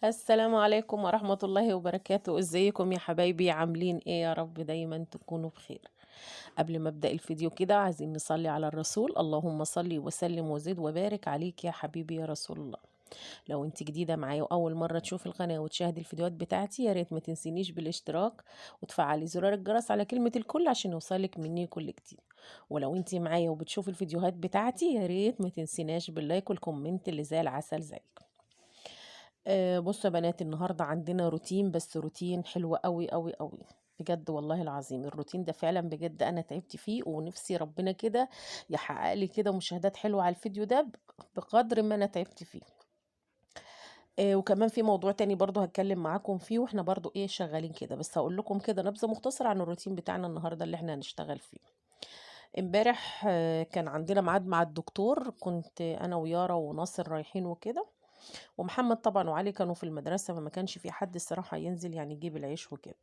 السلام عليكم ورحمة الله وبركاته. ازيكم يا حبايبي؟ عاملين ايه؟ يا رب دايما تكونوا بخير. قبل ما ابدأ الفيديو كده عايزين نصلي على الرسول. اللهم صلي وسلم وزد وبارك عليك يا حبيبي يا رسول الله. لو انت جديدة معايا واول مرة تشوف القناة وتشاهدي الفيديوهات بتاعتي، يا ريت ما تنسينيش بالاشتراك وتفعلي زرار الجرس على كلمة الكل عشان يوصلك مني كل جديد. ولو انت معايا وبتشوفي الفيديوهات بتاعتي، يا ريت ما تنسيناش باللايك والكومنت اللي زي العسل زيك. بصوا يا بنات، النهارده عندنا روتين، بس روتين حلو قوي قوي قوي. بجد والله العظيم الروتين ده فعلا بجد انا تعبت فيه، ونفسي ربنا كده يحقق لي كده مشاهدات حلوه على الفيديو ده بقدر ما انا تعبت فيه. وكمان في موضوع تاني برضو هتكلم معاكم فيه، واحنا برضو ايه شغالين كده، بس هقول لكم كده نبذه مختصره عن الروتين بتاعنا النهارده اللي احنا هنشتغل فيه. امبارح كان عندنا ميعاد مع الدكتور، كنت انا ويارا وناصر رايحين وكده، ومحمد طبعا وعلي كانوا في المدرسة، فما كانش في حد الصراحة ينزل يعني يجيب العيش وكده.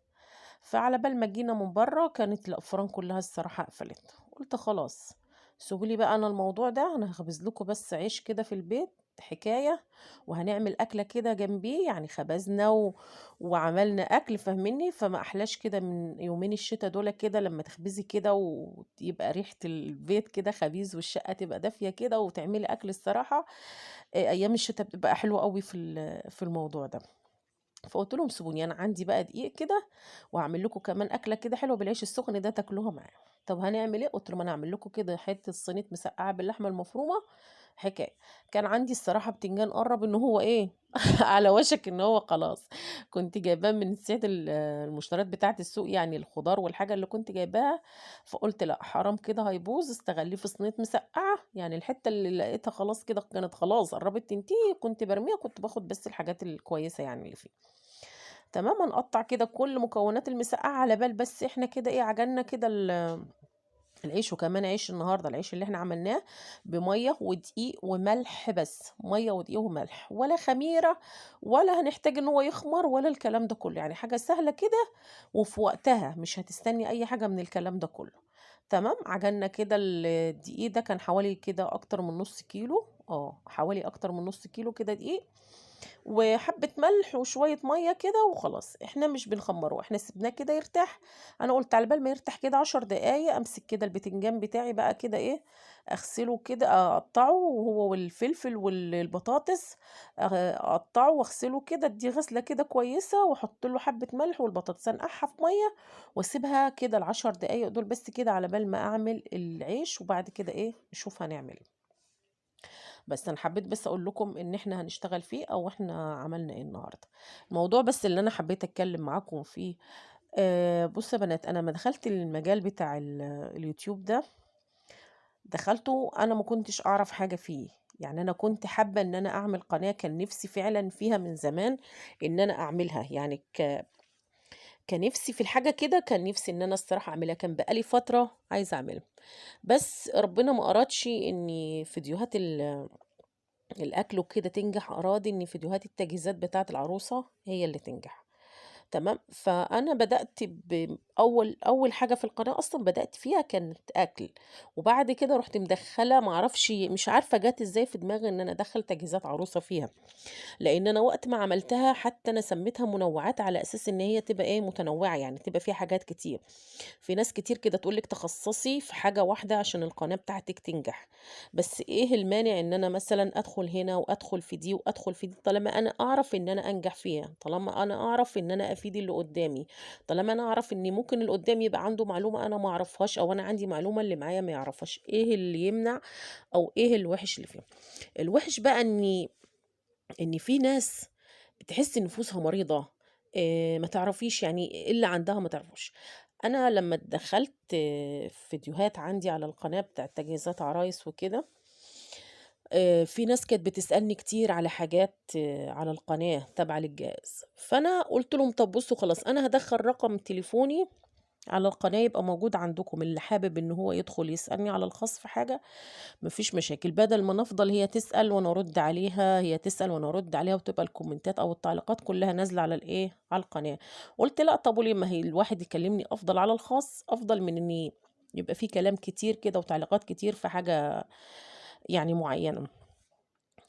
فعلى بال ما جينا من بره كانت الأفران كلها الصراحة قفلت. قلت خلاص سيبولي بقى أنا الموضوع ده، أنا هخبز لكم بس عيش كده في البيت حكاية، وهنعمل أكلة كده جنبيه، يعني خبزنا وعملنا أكل فاهميني. فما أحلاش كده من يومين الشتا دول كده لما تخبزي كده ويبقى ريحة البيت كده خبيز والشقة تبقى دافية كده وتعملي أكل الصراحة. أيام الشتا بتبقى حلوة قوي في الموضوع ده. فقلت لهم سيبوني انا عندي بقى دقيق كده، وهعمل لكم كمان اكله كده حلوه بالعيش السخن ده تاكلوها معايا. طب هنعمل ايه؟ قلت لهم انا هعمل لكم كده حته صينيه مسقعه باللحمه المفرومه حكايه. كان عندي الصراحه بتنجان قرب ان هو ايه على وشك ان هو خلاص. كنت جايباه من ساعه المشتريات بتاعه السوق، يعني الخضار والحاجه اللي كنت جايباها. فقلت لا حرام كده هيبوظ، استغليه في صينيه مسقعه. يعني الحته اللي لقيتها خلاص كده كانت خلاص قربت تنتهي كنت برميها، كنت باخد بس الحاجات الكويسه يعني اللي فيه. تمام، هنقطع كده كل مكونات المسقعة على بال بس احنا كده ايه عجلنا كده العيش. وكمان عيش النهارده العيش اللي احنا عملناه بميه ودقيق وملح، بس ميه ودقيق وملح، ولا خميره ولا هنحتاج ان هو يخمر ولا الكلام ده كله، يعني حاجه سهله كده وفي وقتها، مش هتستني اي حاجه من الكلام ده كله. تمام، عجلنا كده الدقيق ده كان حوالي كده اكتر من نص كيلو، حوالي اكتر من نص كيلو كده دقيق، وحبة ملح وشوية مية كده وخلاص. احنا مش بنخمره، احنا سيبناه كده يرتاح. انا قلت على بال ما يرتاح كده 10 دقايق امسك كده البتنجان بتاعي بقى كده ايه، اغسله كده اقطعه وهو والفلفل والبطاطس، اقطعه واغسله كده، ادي غسلة كده كويسة، واحط له حبة ملح والبطاطس انقعها في مية، واسيبها كده ال10 دقايق دول بس كده على بال ما اعمل العيش، وبعد كده ايه نشوف هنعمل ايه. بس انا حبيت بس اقول لكم ان احنا هنشتغل فيه او احنا عملنا ايه النهارده. الموضوع بس اللي انا حبيت اتكلم معاكم فيه. بصوا يا بنات، انا ما دخلت المجال بتاع اليوتيوب ده، دخلته انا ما كنتش اعرف حاجه فيه. يعني انا كنت حابه ان انا اعمل قناه، كان نفسي فعلا فيها من زمان ان انا اعملها، يعني كان نفسي في الحاجه كده، كان نفسي ان انا الصراحه اعملها، كان بقالي فتره عايزه اعملها. بس ربنا ما ارادش ان فيديوهات الأكل وكده تنجح، أراد إن فيديوهات التجهيزات بتاعة العروسة هي اللي تنجح. تمام، فأنا بدأت أول حاجة في القناة أصلا بدأت فيها كانت أكل، وبعد كده رحت مدخلة معرفش مش عارفة جات إزاي في دماغي إن أنا أدخل تجهيزات عروسة فيها. لان انا وقت ما عملتها حتى انا سميتها منوعات على اساس ان هي تبقى ايه متنوعه، يعني تبقى فيها حاجات كتير. في ناس كتير كده تقولك تخصصي في حاجه واحده عشان القناه بتاعتك تنجح. بس ايه المانع ان انا مثلا ادخل هنا وادخل في دي وادخل في دي، طالما انا اعرف ان انا انجح فيها، طالما انا اعرف ان انا افيد اللي قدامي، طالما انا اعرف ان ممكن اللي قدامي يبقى عنده معلومه انا ما اعرفهاش، او انا عندي معلومه اللي معايا ما يعرفهاش. ايه اللي يمنع او ايه الوحش اللي فيهم؟ الوحش بقى ان في ناس بتحس نفوسها مريضة، ما تعرفيش يعني إيه اللي عندها ما تعرفوش. انا لما دخلت فيديوهات عندي على القناة بتاعت تجهيزات عرايس وكده، في ناس كانت بتسألني كتير على حاجات على القناة تبع للجهاز، فانا قلت لهم طب بصوا خلاص انا هدخل رقم تليفوني على القناة يبقى موجود عندكم، اللي حابب ان هو يدخل يسألني على الخاص في حاجة مفيش مشاكل، بدل ما نفضل هي تسأل وانا ارد عليها، هي تسأل وانا ارد عليها، وتبقى الكومنتات او التعليقات كلها نازلة على الايه على القناة. قلت لا، طب وليه؟ ما هي الواحد يكلمني افضل على الخاص، افضل من ان يبقى في كلام كتير كده وتعليقات كتير في حاجة يعني معينة.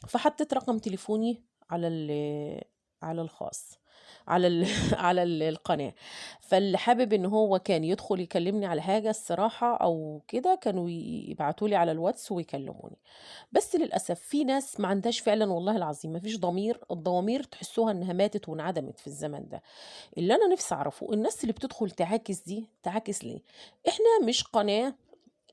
فحطيت رقم تليفوني على على الخاص، على القناة. فاللي حابب إن هو كان يدخل يكلمني على حاجة الصراحة أو كده، كانوا يبعتوا لي على الواتس ويكلموني. بس للأسف في ناس ما عندهاش فعلًا والله العظيم ما فيش ضمير، الضوامير تحسوها إنها ماتت وانعدمت في الزمن ده. اللي أنا نفسي أعرفه الناس اللي بتدخل تعاكس دي، تعاكس ليه؟ إحنا مش قناة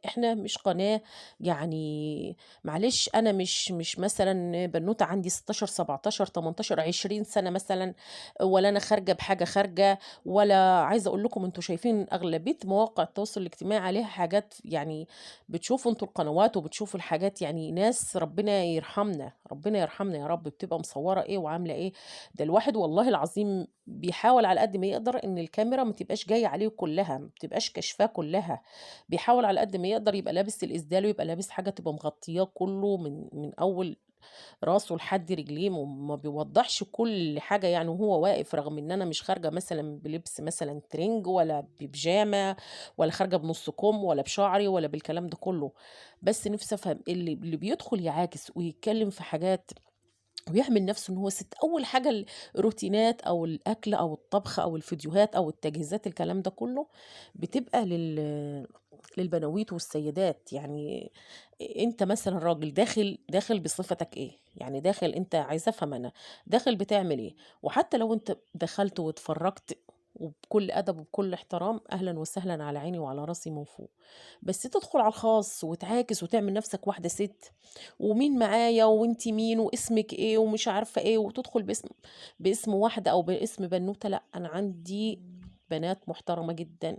إحنا مش قناة يعني معلش أنا مش مثلًا بنوتة عندي 16، 17، 18، 20 سَنة مثلًا، ولا أنا خارجة بحاجة خارجة، ولا عايزة أقول لكم أنتم شايفين أغلبية مواقع التواصل الاجتماعي عليها حاجات يعني بتشوفوا أنتم القنوات وبتشوفوا الحاجات يعني ناس ربنا يرحمنا، ربنا يرحمنا يا رب، بتبقى مصوّرة إيه وعاملة إيه. ده الواحد والله العظيم بيحاول على قد ما يقدر إن الكاميرا ما تبقاش جاية عليه كلّها، ما تبقاش كاشفاه كلّها. بيحاول على قد ما يقدر يبقى لابس الإسدال ويبقى لابس حاجة تبقى مغطياه كله من أول راسه لحد رجليه، ما بيوضحش كل حاجة يعني وهو واقف، رغم إن أنا مش خارجة مثلا بلبس مثلا ترنج ولا ببيجامة ولا خارجة بنص كم ولا بشعري ولا بالكلام ده كله. بس نفسي أفهم اللي بيدخل يعاكس ويتكلم في حاجات ويعمل نفسه إن هو ست. أول حاجة الروتينات أو الأكل أو الطبخ أو الفيديوهات أو التجهيزات الكلام ده كله بتبقى للبناويت والسيدات. يعني أنت مثلًا راجل داخل بصفتك إيه؟ يعني داخل أنت عايزة أفهم أنا، داخل بتعمل إيه؟ وحتى لو أنت دخلت واتفرّجت وبكل أدب وبكل احترام، أهلًا وسهلًا على عيني وعلى راسي من فوق. بس تدخل على الخاص وتعاكس وتعمل نفسك واحدة ست، ومين معايا وأنتِ مين واسمِك إيه ومش عارفة إيه، وتدخل باسم واحدة أو باسم بنوتة. لأ، أنا عندي بنات محترمة جدًا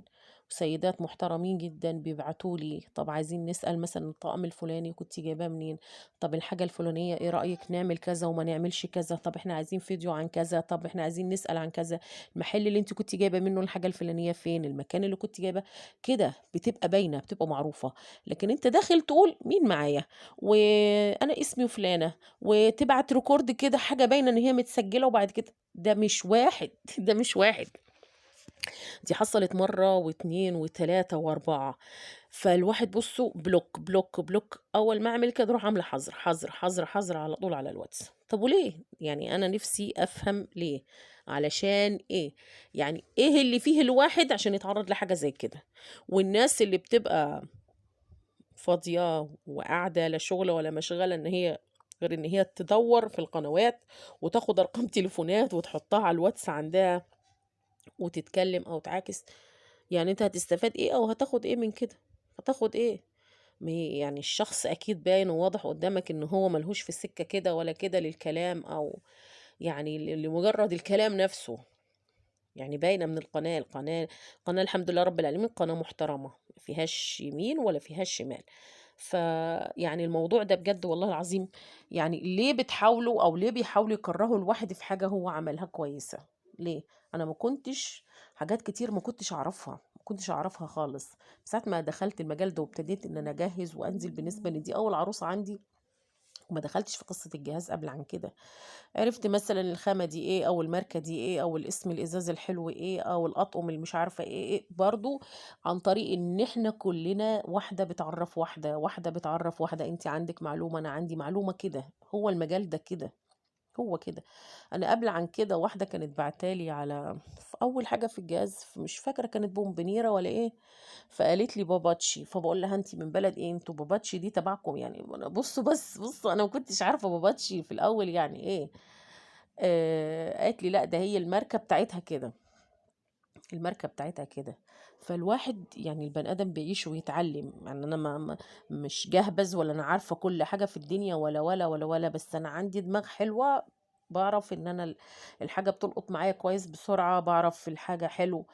وسيدات محترمين جدًا بيبعتوا لي، طب عايزين نسأل مثلًا الطقم الفلاني كنتِ جايباه منين؟ طب الحاجة الفلانية إيه رأيِك نعمل كذا وما نعملش كذا؟ طب إحنا عايزين فيديو عن كذا، طب إحنا عايزين نسأل عن كذا، المحل اللي أنتِ كنتِ جايبة منه الحاجة الفلانية فين؟ المكان اللي كنتِ جايباه كده بتبقى باينة، بتبقى معروفة. لكن أنت داخل تقول مين معايا، وأنا اسمي فلانة، وتبعت record كده حاجة باينة إن هي متسجلة وبعد كده ده مش واحد ده مش واحد. دي حصلت مرّة و2 و3 و4. فالواحد بُصّوا بلوك، بلوك، بلوك، أول ما أعمل كده أروح عاملة حظر، حظر، حظر، حظر على طول على الواتس. طب وليه؟ يعني أنا نِفْسي أفهم ليه، علشان إيه؟ يعني إيه اللي فيه الواحد عشان يتعرّض لحاجة زي كده؟ والناس اللي بتبقى فاضية وقاعدة لا شُغل ولا مشغلة إن هي غير إن هي تدوّر في القنوات وتاخُد أرقام تليفونات وتحطّها على الواتس عندها وتتكلم أو تعاكس. يعني أنت هتستفاد إيه أو هتاخد إيه من كده؟ هتاخد إيه؟ يعني الشخص أكيد باين وواضح قدّامك إن هو ما لهوش في السكة كده ولا كده للكلام أو يعني لمجرد الكلام نفسه. يعني باينة من القناة الحمد لله رب العالمين قناة محترمة، ما فيهاش يمين ولا فيهاش شمال. فيعني الموضوع ده بجد والله العظيم يعني ليه بتحاولوا أو ليه بيحاولوا يكرهوا الواحد في حاجة هو عملها كويسة؟ ليه؟ أنا ما كنتش حاجات كتير ما كنتش أعرفها، ما كنتش أعرفها خالص. ساعة ما دخلت المجال ده وابتديت إن أنا أجهز وأنزل بالنسبة إن دي أول عروسة عندي وما دخلتش في قصة الجهاز قبل عن كده. عرفت مثلًا الخامة دي إيه، أو الماركة دي إيه، أو الاسم الإزاز الحلو إيه، أو الأطقم اللي مش عارفة إيه، برضه عن طريق إن إحنا كلنا واحدة بتعرّف واحدة، واحدة بتعرّف واحدة، أنتِ عندِك معلومة، أنا عندي معلومة كده، هو المجال ده كده، هو كده. أنا قبل عن كده واحدة كانت باعتة لي على في أول حاجة في الجهاز مش فاكرة كانت بونبونيرة والّا إيه، فقالت لي باباتشي، فباقول لها: "أنتِ من بلد إيه؟ أنتم باباتشي دي تبعكم يعني." أنا بُصّوا أنا ما كنتش عارفة باباتشي في الأول يعني إيه. قالت لي: "لأ، ده هي الماركة بتاعتها كده، الماركة بتاعتها كده." فالواحد يعني البني آدم بيعيش ويتعلّم، يعني أنا ما مش جهبذ ولا أنا عارفة كل حاجة في الدنيا ولا، بس أنا عندي دماغ حلوة، باعرف إن أنا الحاجة بتلقط معايا كويس بسرعة، باعرف في الحاجة حلو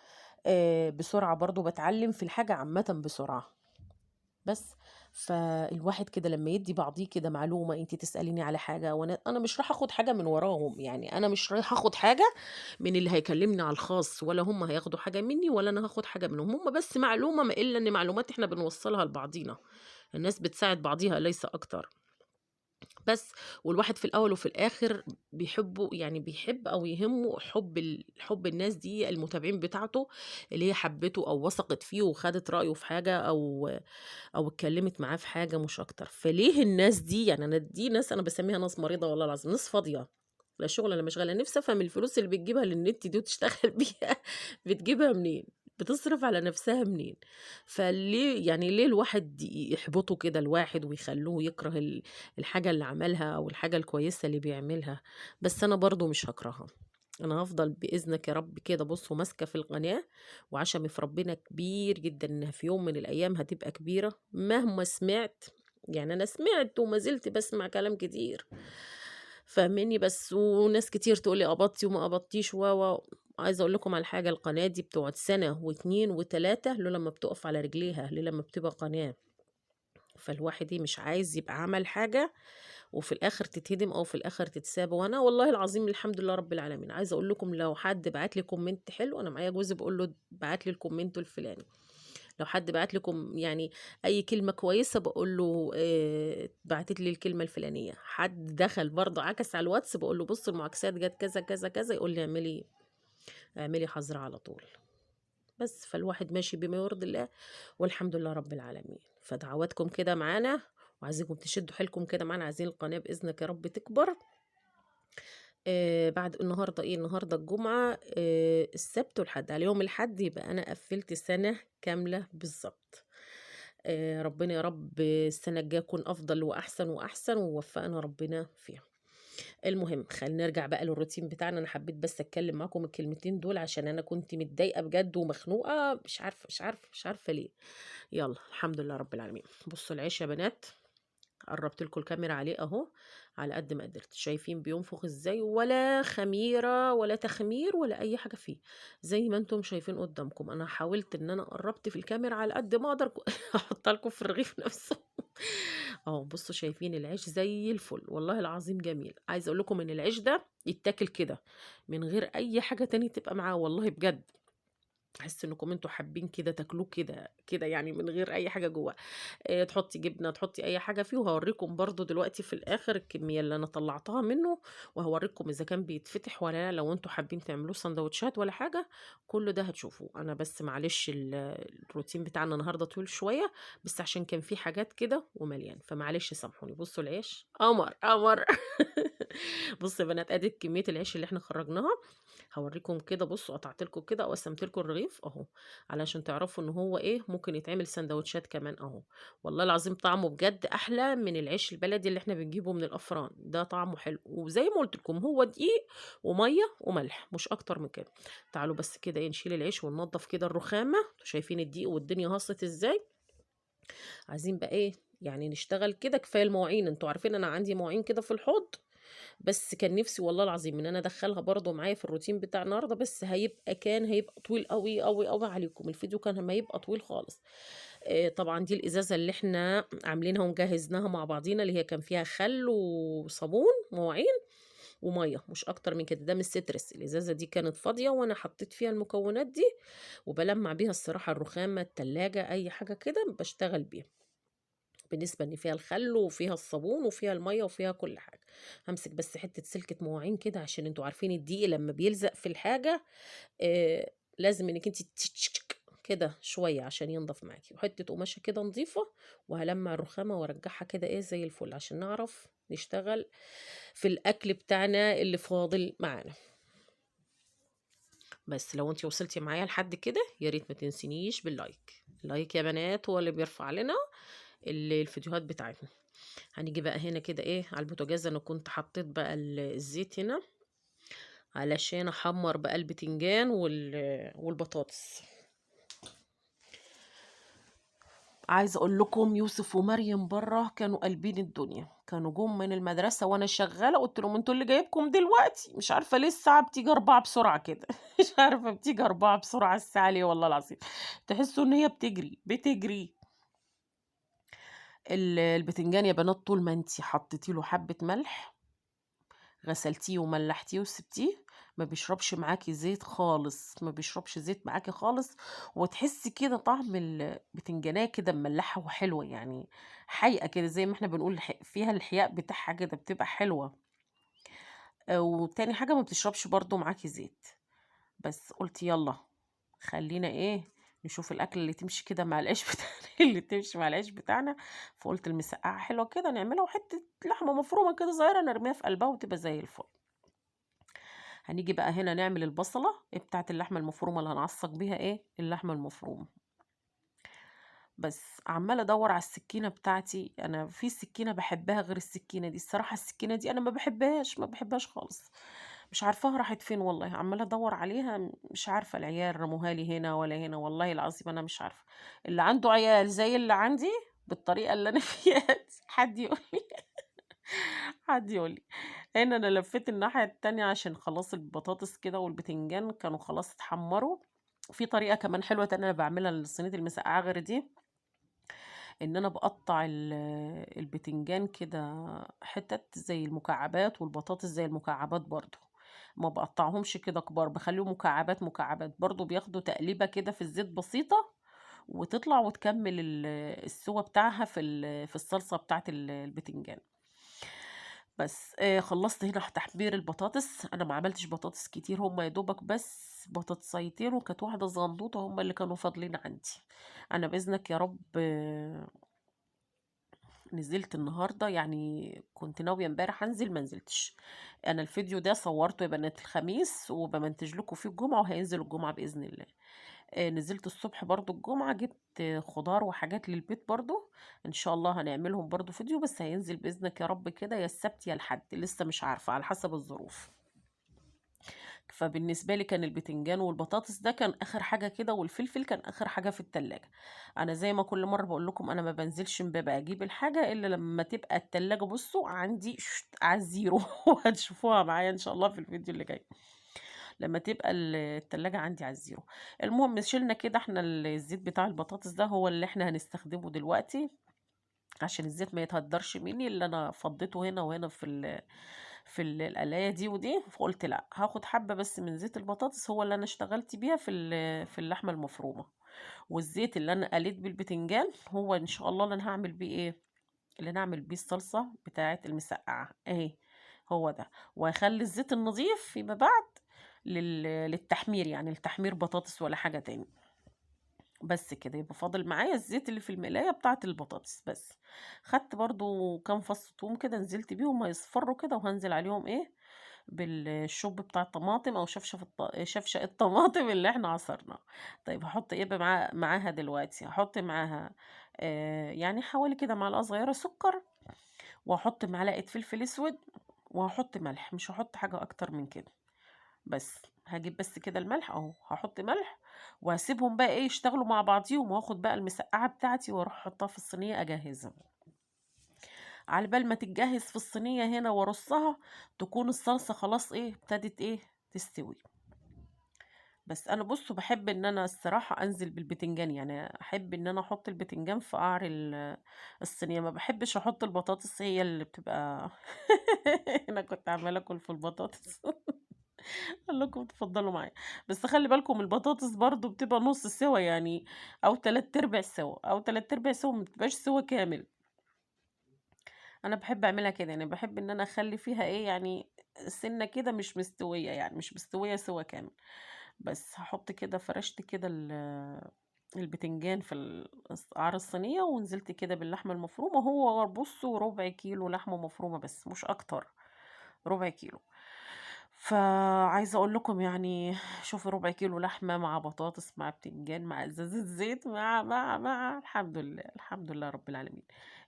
بسرعة برضه باتعلّم في الحاجة عامةً بسرعة. بس، فالواحد كده لمّا يدّي بعضيه كده معلومة، أنتِ تسأليني على حاجة وأنا مش رايحة آخُد حاجة من وراهم، يعني أنا مش رايحة آخُد حاجة من اللي هيكلّمني على الخاص ولا هم هياخدوا حاجة منّي ولا أنا هاخُد حاجة منهم، هم بس معلومة ما إلا إن معلومات إحنا بنوصّلها لبعضينا، الناس بتساعد بعضيها ليس أكتر. بس، والواحد في الأول وفي الآخر يعني بيحب أو يهمه حُب الناس دي المتابعين بتاعته، اللي هي حبِّته أو وثقت فيه وخدت رأيه في حاجة أو اتكلمت معاه في حاجة مش أكتر. فليه الناس دي يعني دي ناس أنا باسميها ناس مريضة والله العظيم، ناس فاضية. لا شغل ولا مشغلة، نفسي أفهم الفلوس اللي بتجيبها للنت دي وتشتغل بيها بتجيبها منين؟ بتصرف على نفسها منين؟ فليه يعني ليه الواحد يحبطوا كده الواحد ويخلّوه يكره الحاجة اللي عملها أو الحاجة الكويسة اللي بيعملها، بس أنا برضه مش هاكرهها، أنا هافضل بإذنك يا رب كده بُص وماسكة في القناة، وعشمي في ربنا كبير جدًا إنها في يوم من الأيام هتبقى كبيرة، مهما سمعت يعني أنا سمعت وما زلت باسمع كلام كتير. فاهماني؟ بس وناس كتير تقول لي قبضتِ وما قبضتيش عايزة أقول لكم على حاجة، القناة دي بتقعد سنة و2 و3 لولا أمّا بتقف على رجليها، لولا أمّا بتبقى قناة، فالواحد مش عايز يبقى عمل حاجة وفي الآخر تتهدم أو في الآخر تتساب، وأنا والله العظيم الحمد لله رب العالمين، عايزة أقول لكم لو حد بعت لي comment حلو، أنا معايا جوزي باقول له ابعت لي الcomment الفلاني. لو حد بعت لكم يعني أي كلمة كويسة باقول له اتبعتت لي الكلمة الفلانية، حد دخل برضه عكس على الواتس باقول له بُص المعاكسات جات كذا، كذا، كذا، يقول لي اعملي حظر على طول. بس، فالواحد ماشي بما يرضي الله والحمد لله رب العالمين. فدعواتكم كده معانا وعايزينكم تشدوا حيلكم كده معانا، عايزين القناة بإذنك يا رب تكبر. بعد النهارده إيه، النهارده الجمعة، السبت والحد، على يوم الحد يبقى أنا قفّلت سَنة كاملة بالضبط. ربنا يا رب السنة الجاية تكون أفضل وأحسن وأحسن ويوفقنا ربنا فيها. المهم خلّينا نرجع بقى للروتين بتاعنا، أنا حبيت بس أتكلم معاكم الكلمتين دول عشان أنا كنت متضايقة بجد ومخنوقة مش عارفة ليه. يالّا الحمد لله رب العالمين. بُصّوا العيش يا بنات قرّبت لكم الكاميرا عليه أهو، على قد ما قدرت، شايفين بينفخ إزاي ولا خميرة ولا تخمير ولا أي حاجة فيه، زي ما أنتم شايفين قدّامكم، أنا حاولت إن أنا قرّبت في الكاميرا على قد ما أقدر أحطها لكم في الرغيف نفسه. أهو بُصّوا شايفين العيش زي الفل، والله العظيم جميل، عايزة أقول لكم إن العيش ده يتاكل كده، من غير أي حاجة تاني تبقى معاه والله بجد. أحس إنكم أنتم حابين كده تاكلوه كده يعني من غير أي حاجة جوّاه. تحطّي جبنة، تحطّي أي حاجة فيه، وهاورّيكم برضه دلوقتي في الآخر الكمية اللي أنا طلّعتها منّه، وهاورّيكم إذا كان بيتفتح والّا لا، لو أنتم حابين تعملوه ساندوتشات والّا حاجة، كل ده هتشوفوه. أنا بس معلش الروتين بتاعنا النهارده طويل شوية، بس عشان كان في حاجات كده ومليان، فمعلش سامحوني. بُصّوا العيش قمر، قمر. بُصّوا يا بنات أدي كمية العيش اللي إحنا خرّجناها، هاورّيكم كده بُصّوا قطعت لكم كده وقسّمت لكم الرغيف أهو، علشان تعرفوا إن هو إيه، ممكن يتعمل ساندوتشات كمان أهو. والله العظيم طعمه بجد أحلى من العيش البلدي اللي إحنا بنجيبه من الأفران، ده طعمه حلو، وزي ما قُلت لكم هو دقيق ومَيّة وملح مش أكتر من كده. تعالوا بس كده إيه نشيل العيش وننضّف كده الرخامة، أنتم شايفين الدقيق والدنيا هاصت إزاي، عايزين بقى إيه، يعني نشتغل كده كفاية المواعين، أنتم عارفين أنا عندي مواعين كده في الحوض، بس كان نِفْسي والله العظيم إن أنا أدخّلها برضه معايا في الروتين بتاع النهارده، بس هيبقى طويل أوي، أوي، أوي عليكم، الفيديو كان هيبقى طويل خالص. طبعًا دي الإزازة اللي إحنا عاملينها ومجهّزينها مع بعضينا، اللي هي كان فيها خَل وصابون مواعين ومَيّة، مش أكتر من كده، ده من السيترس، الإزازة دي كانت فاضية وأنا حطيت فيها المكونات دي، وبالمّع بيها الصراحة الرخامة، التلاجة، أي حاجة كده باشتغل بيها. بالنسبة إن فيها الخل وفيها الصابون وفيها المَيّة وفيها كل حاجة. هامسك بس حتّة سلكة مواعين كده عشان أنتم عارفين الدقيق لمّا بيلزق في الحاجة لازم إنِّك أنتِ كده شوية عشان ينضف معاكِ، وحتّة قماشة كده نضيفة وهالمّع الرخامة وأرجّعها كده إيه زي الفل، عشان نعرف نشتغل في الأكل بتاعنا اللي فاضل معانا. بس لو أنتِ وصلتِ معايا لحد كده يا ريت ما تنسينيش باللايك، اللايك يا بنات هو اللي بيرفع لنا الفيديوهات بتاعتنا. هنيجي بقى هنا كده إيه على البوتاجاز، أنا كنت حطيت بقى الزيت هنا علشان أحمّر بقى البتنجان والبطاطس. عايزة أقول لكم يوسف ومريم برّه كانوا قالبين الدنيا، كانوا جُم من المدرسة وأنا شغّالة قُلت لهم: "أنتم اللي جايبكم دلوقتي؟" مش عارفة ليه الساعة بتيجي 4 بسرعة كده، مش عارفة بتيجي 4 بسرعة الساعة ليه والله العظيم، تحسّوا إن هي بتجري. البتنجان يا بنات طول ما أنتِ حطيتِ له حبّة ملح، غسلتيه وملّحتيه وسبتيه، ما بيشربش معاكِ زيت خالص، ما بيشربش زيت معاكِ خالص، وتحسّي كده طعم البتنجانية كده مملّحة وحلوة، يعني حايقة كده زي ما إحنا بنقول فيها الحياء بتاعها كده بتبقى حلوة. وتاني حاجة ما بتشربش برضه معاكِ زيت. بس قُلت يالّا خلّينا إيه، نشوف الأكلة اللي تمشي كده مع العيش بتاعنا اللي تمشي مع العيش بتاعنا، فقُلت المسقعة حلوة كده نعملها وحتّة لحمة مفرومة كده صغيرة نرميها في قلبها وتبقى زي الفل. هنيجي بقى هنا نعمل البصلة بتاعت اللحمة المفرومة اللي هنعصق بيها ايه اللحمة المفرومة. بس عمالة ادور على السكينة بتاعتي، انا في سكينة بحبها غير السكينة دي الصراحة. السكينة دي انا ما بحبهاش خالص، مش عارفاها راحت فين والله. عمالة ادور عليها مش عارفة، العيال رموها لي هنا ولا هنا، والله العظيم انا مش عارفة. اللي عنده عيال زي اللي عندي بالطريقة اللي انا فيها دي، حد يقول لي. هنا انا لفيت الناحية التانية عشان خلاص البطاطس كده والبتنجان كانوا خلاص اتحمروا. في طريقة كمان حلوة تانية انا بعملها للصينية المسقعة غير دي، ان انا بقطع البتنجان كده حتت زي المكعبات، والبطاطس زي المكعبات برضو. ما بقطعهمش كده كبار، بخليهم مكعبات مكعبات برضو، بياخدوا تقليبة كده في الزيت بسيطة، وتطلع وتكمل السوا بتاعها في الصلصة بتاعت البتنجان. بس خلصت هنا تحمير البطاطس. انا ما عملتش بطاطس كتير، هما يا دوبك بس بطاطسيتين، وكانت واحدة زنطوطة هما اللي كانوا فاضلين عندي. انا باذنك يا رب نزلت النهارده، يعني كنت ناويه امبارح انزل ما نزلتش. انا الفيديو ده صورته يا بنات الخميس، وبمنتج لكم فيه الجمعه، وهينزل الجمعه باذن الله. نزلت الصبح برضو الجمعه، جبت خضار وحاجات للبيت برضو، ان شاء الله هنعملهم برضو فيديو، بس هينزل باذنك يا رب كده يا السبت يا الحد، لسه مش عارفه على حسب الظروف. فبالنسبة لي كان البتنجان والبطاطس ده كان آخر حاجة كده، والفلفل كان آخر حاجة في التلاجة. أنا زي ما كل مرة بقول لكم، أنا ما بنزلش من باب أجيب الحاجة إلا لما تبقى التلاجة بصوا عندي على الزيرو وهتشوفوها معايا إن شاء الله في الفيديو اللي جاي، لما تبقى التلاجة عندي على الزيرو. المهم شلنا كده احنا الزيت بتاع البطاطس ده هو اللي احنا هنستخدمه دلوقتي، عشان الزيت ما يتهدرش مني، اللي انا فضيته هنا وهنا القلايه دي ودي. فقلت لا، هاخد حبه بس من زيت البطاطس هو اللي انا اشتغلت بيها في اللحمه المفرومه، والزيت اللي انا قليت بيه البتنجان هو ان شاء الله اللي انا هعمل بيه ايه، اللي انا اعمل بيه الصلصه بتاعه المسقعه اهي، هو ده. وهخلي الزيت النظيف فيما بعد للتحمير، يعني لتحمير بطاطس ولا حاجه تاني. بس كده يبقى فاضل معايا الزيت اللي في المقلاية بتاعة البطاطس بس. خدت برضو كام فص ثوم كده، نزلت بيهم هيصفروا كده، وهنزل عليهم ايه بالشوب بتاع الطماطم، او شفشق الطماطم اللي احنا عصرناه. طيب هحط ايه بقى معاها دلوقتي؟ هحط معاها يعني حوالي كده معلقة صغيرة سكر، وهحط معلقة فلفل اسود، وهحط ملح، مش هحط حاجة اكتر من كده. بس هاجيب بس كده الملح اهو، هحط ملح، وهسيبهم بقى ايه يشتغلوا مع بعضيهم، واخد بقى المسقعه بتاعتي واروح احطها في الصينيه اجهزها. على بال ما تتجهز في الصينيه هنا وارصها، تكون الصلصه خلاص ايه ابتدت ايه تستوي. بس انا بصوا بحب ان انا الصراحه انزل بالبتنجان، يعني احب ان انا احط البتنجان في قعر الصينيه، ما بحبش احط البطاطس هي اللي بتبقى انا كنت عماله اكل في البطاطس قال لكم تفضلوا معايا. بس خلي بالكم البطاطس برضو بتبقى نص سوا يعني، او تلات ارباع سوا، او تلات ارباع سوا، ما بتبقاش سوا كامل. انا بحب اعملها كده، يعني بحب ان انا اخلي فيها ايه يعني سنه كده مش مستويه، يعني مش مستويه سوا كامل. بس هحط كده، فرشت كده البتنجان في قعر الصينيه، ونزلت كده باللحمه المفرومه، هو بصوا ربع كيلو لحمه مفرومه بس مش اكتر، ربع كيلو. فعايزة اقول لكم يعني شوفي ربع كيلو لحمة مع بطاطس مع بتنجان مع ازازة زيت مع الحمد لله، الحمد لله رب العالمين.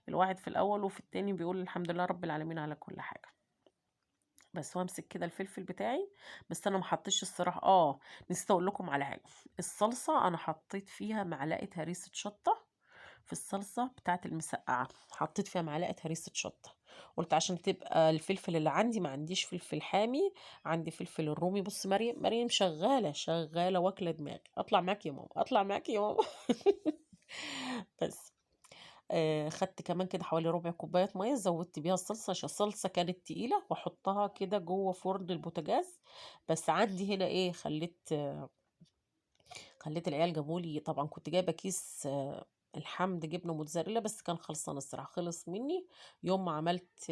الواحد في الاول وفي التاني بيقول الحمد لله رب العالمين على كل حاجة. بس وامسك كده الفلفل بتاعي. بس انا محطش الصراحة نسيت اقول لكم على حاجة. الصلصة انا حطيت فيها معلقة هريسة شطة، في الصلصة بتاعة المسقعة حطيت فيها معلقة هريسة شطة. قلت عشان تبقى الفلفل اللي عندي، ما عنديش فلفل حامي، عندي فلفل الرومي. بص مريم شغالة شغالة واكلة دماغي، اطلع معاكي يا ماما، اطلع معاكي يا ماما بس خدت كمان كده حوالي ربع كوباية مية، زودت بيها الصلصة عشان الصلصة كانت تقيلة، واحطها كده جوه فرن البوتاجاز. بس عندي هنا ايه، خليت العيال جابولي، طبعا كنت جايبه كيس الحمد جبنه موتزاريلا، بس كان خلصان الصراحه، خلص مني يوم ما عملت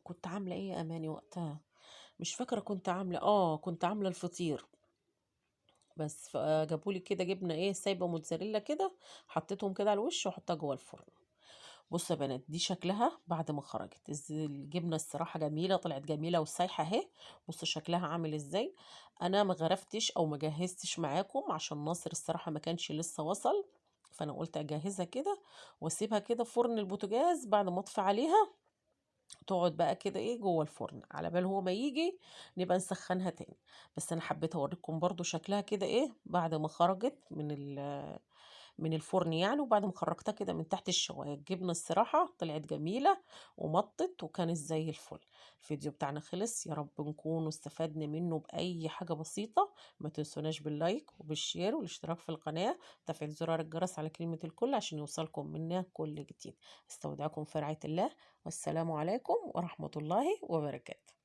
كنت عامله ايه يا اماني وقتها، مش فاكره كنت عامله الفطير. بس جابولي كده جبنه ايه سايبه موتزاريلا كده، حطيتهم كده على الوش واحطها جوه الفرن. بصوا يا بنات، دي شكلها بعد ما خرجت. الجبنه الصراحه جميله، طلعت جميله وسايحه اهي. بصوا شكلها عامل ازاي. انا ما غرفتش او ما جهزتش معاكم عشان ناصر الصراحه ما كانش لسه وصل، فانا قلت اجهزها كده واسيبها كده في فرن البوتاجاز. بعد ما اطفي عليها تقعد بقى كده ايه جوه الفرن على بال هو ما يجي نبقى نسخنها تاني. بس انا حبيت اوريكم برضو شكلها كده ايه بعد ما خرجت من الفرن يعني، وبعد ما خرجتها كده من تحت الشوايه. الجبنه الصراحه طلعت جميله ومطت وكانت زي الفل. الفيديو بتاعنا خلص، يا رب نكون استفدنا منه باي حاجه بسيطه. ما تنسوناش باللايك وبالشير والاشتراك في القناه، وتفعيل زرار الجرس على كلمه الكل عشان يوصلكم منا كل جديد. استودعكم في رعايه الله، والسلام عليكم ورحمة الله وبركاته.